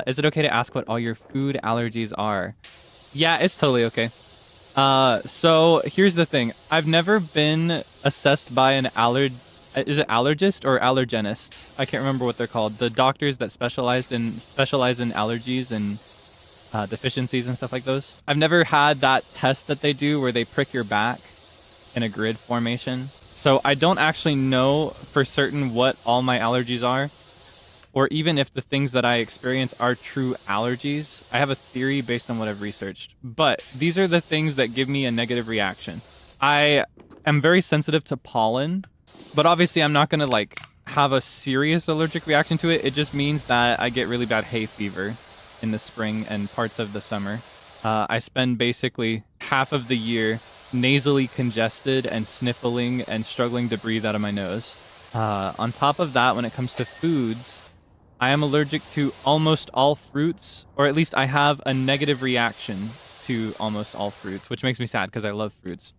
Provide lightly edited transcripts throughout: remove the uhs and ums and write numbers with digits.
Is it okay to ask what all your food allergies are? Yeah, it's totally okay. So here's the thing. I've never been assessed by an is it allergist or allergenist? I can't remember what they're called. The doctors that specialize in allergies and deficiencies and stuff like those. I've never had that test that they do where they prick your back in a grid formation. So I don't actually know for certain what all my allergies are, or even if the things that I experience are true allergies. I have a theory based on what I've researched, but these are the things that give me a negative reaction. I am very sensitive to pollen, but obviously I'm not going to like have a serious allergic reaction to it. It just means that I get really bad hay fever in the spring and parts of the summer. I spend basically half of the year nasally congested and sniffling and struggling to breathe out of my nose. On top of that, when it comes to foods, I am allergic to almost all fruits, or at least I have a negative reaction to almost all fruits, which makes me sad because I love fruits.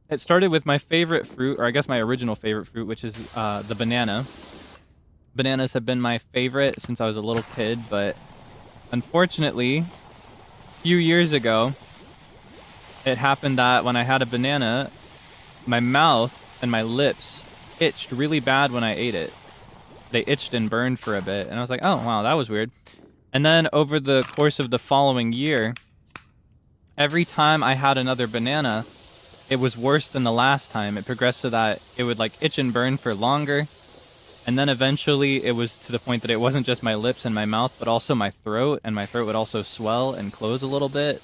It started with my favorite fruit, or I guess my original favorite fruit, which is the banana. Bananas have been my favorite since I was a little kid, but unfortunately, a few years ago, it happened that when I had a banana, my mouth and my lips itched really bad when I ate it. They itched and burned for a bit, and I was like, oh, wow, that was weird. And then over the course of the following year, every time I had another banana, it was worse than the last time. It progressed so that it would like itch and burn for longer. And then eventually it was to the point that it wasn't just my lips and my mouth, but also my throat, and my throat would also swell and close a little bit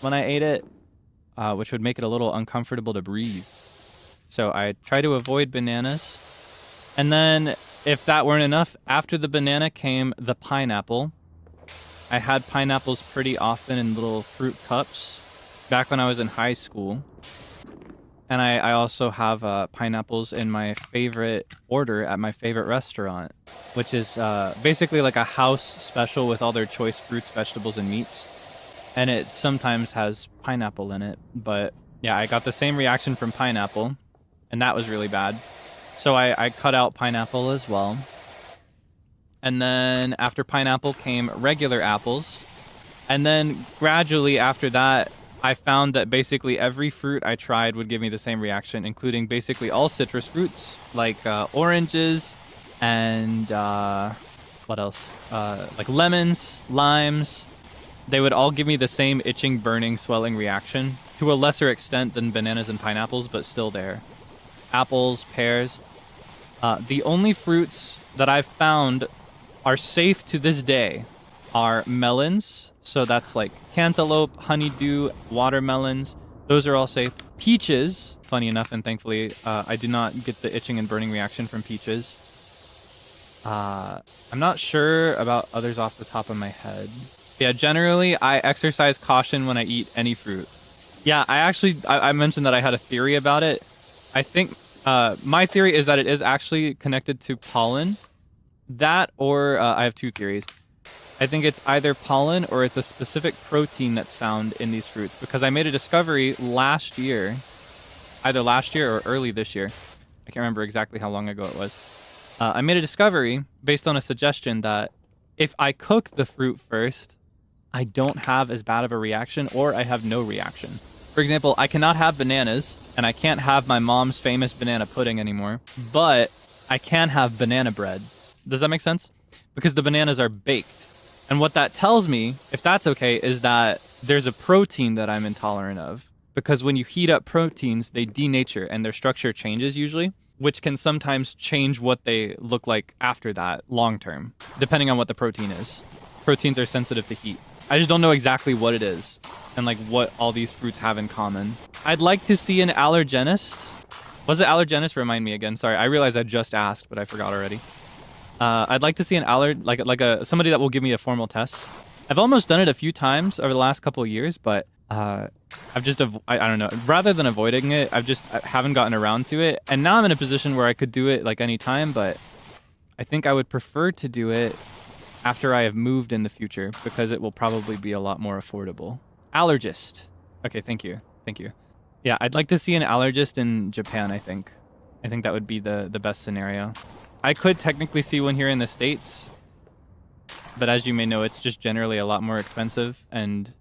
when I ate it, which would make it a little uncomfortable to breathe. So I try to avoid bananas. And then if that weren't enough, after the banana came the pineapple. I had pineapples pretty often in little fruit cups back when I was in high school. And I also have pineapples in my favorite order at my favorite restaurant, which is basically like a house special with all their choice fruits, vegetables, and meats. And it sometimes has pineapple in it. But yeah, I got the same reaction from pineapple, and that was really bad. So I cut out pineapple as well. And then after pineapple came regular apples. And then gradually after that, I found that basically every fruit I tried would give me the same reaction, including basically all citrus fruits, like oranges and what else? Like lemons, limes. They would all give me the same itching, burning, swelling reaction, to a lesser extent than bananas and pineapples, but still there. Apples, pears. The only fruits that I've found are safe to this day are melons. So that's like cantaloupe, honeydew, watermelons. Those are all safe. Peaches, funny enough, and thankfully, I do not get the itching and burning reaction from peaches. I'm not sure about others off the top of my head. Yeah, generally, I exercise caution when I eat any fruit. Yeah, I mentioned that I had a theory about it. I think my theory is that it is actually connected to pollen. That, or I have two theories. I think it's either pollen or it's a specific protein that's found in these fruits, because I made a discovery last year, either last year or early this year. I can't remember exactly how long ago it was. I made a discovery based on a suggestion that if I cook the fruit first, I don't have as bad of a reaction, or I have no reaction. For example, I cannot have bananas, and I can't have my mom's famous banana pudding anymore, but I can have banana bread. Does that make sense? Because the bananas are baked. And what that tells me, if that's okay, is that there's a protein that I'm intolerant of. Because when you heat up proteins, they denature and their structure changes usually, which can sometimes change what they look like after that long term, depending on what the protein is. Proteins are sensitive to heat. I just don't know exactly what it is and like what all these fruits have in common. I'd like to see an allergenist. Was it allergenist? Remind me again. Sorry, I realized I just asked, but I forgot already. I'd like to see an somebody that will give me a formal test. I've almost done it a few times over the last couple of years, but I've just I don't know. Rather than avoiding it, I haven't gotten around to it. And now I'm in a position where I could do it like any time, but I think I would prefer to do it after I have moved in the future, because it will probably be a lot more affordable. Allergist. Okay, thank you. Thank you. Yeah, I'd like to see an allergist in Japan, I think. I think that would be the best scenario. I could technically see one here in the States, But as you may know, it's just generally a lot more expensive, and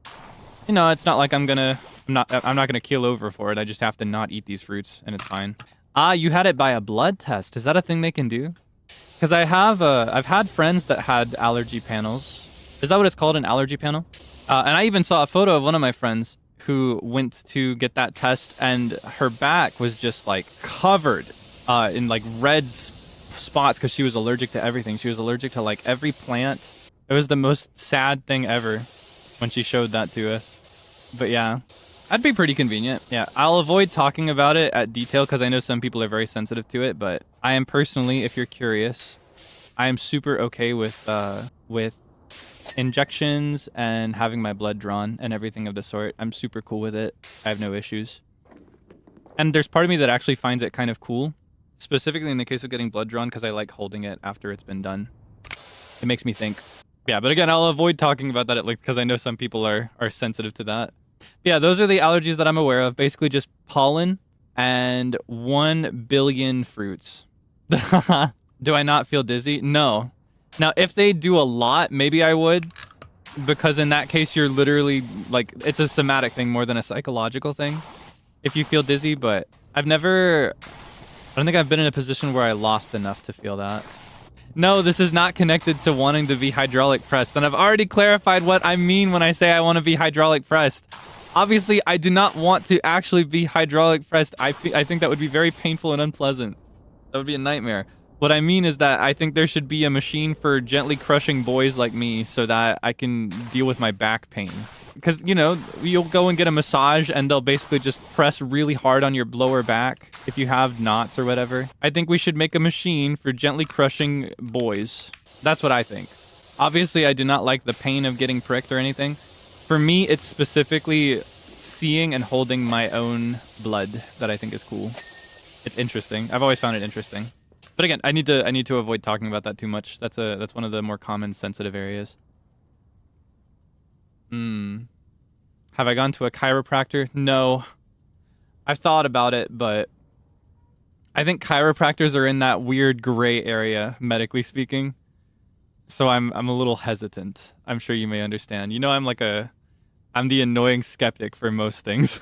you know, it's not like I'm not gonna keel over for it. I just have to not eat these fruits, and it's fine. Ah, you had it by a blood test. Is that a thing they can do? Because I've had friends that had allergy panels. Is that what it's called, an allergy panel? And I even saw a photo of one of my friends who went to get that test, and her back was just like covered in like red spots because she was allergic to everything. She was allergic to like every plant. It was the most sad thing ever when she showed that to us. But yeah, that'd be pretty convenient. Yeah, I'll avoid talking about it at detail because I know some people are very sensitive to it, but I am personally, if you're curious, I am super okay with injections and having my blood drawn and everything of the sort. I'm super cool with it. I have no issues. And there's part of me that actually finds it kind of cool, specifically in the case of getting blood drawn, because I like holding it after it's been done. It makes me think. Yeah, but again, I'll avoid talking about that at length because I know some people are sensitive to that. Yeah, those are the allergies that I'm aware of. Basically just pollen and 1 billion fruits. Do I not feel dizzy? No. Now, if they do a lot, maybe I would, because in that case, you're literally, like, it's a somatic thing more than a psychological thing, if you feel dizzy, but I don't think I've been in a position where I lost enough to feel that. No, this is not connected to wanting to be hydraulic pressed, and I've already clarified what I mean when I say I want to be hydraulic pressed. Obviously, I do not want to actually be hydraulic pressed. I think that would be very painful and unpleasant. That would be a nightmare. What I mean is that I think there should be a machine for gently crushing boys like me so that I can deal with my back pain. Because, you know, you'll go and get a massage and they'll basically just press really hard on your lower back if you have knots or whatever. I think we should make a machine for gently crushing boys. That's what I think. Obviously, I do not like the pain of getting pricked or anything. For me, it's specifically seeing and holding my own blood that I think is cool. It's interesting. I've always found it interesting. But again, I need to avoid talking about that too much. That's one of the more common sensitive areas. Have I gone to a chiropractor? No. I've thought about it, but I think chiropractors are in that weird gray area, medically speaking. So I'm a little hesitant. I'm sure you may understand. You know, I'm the annoying skeptic for most things.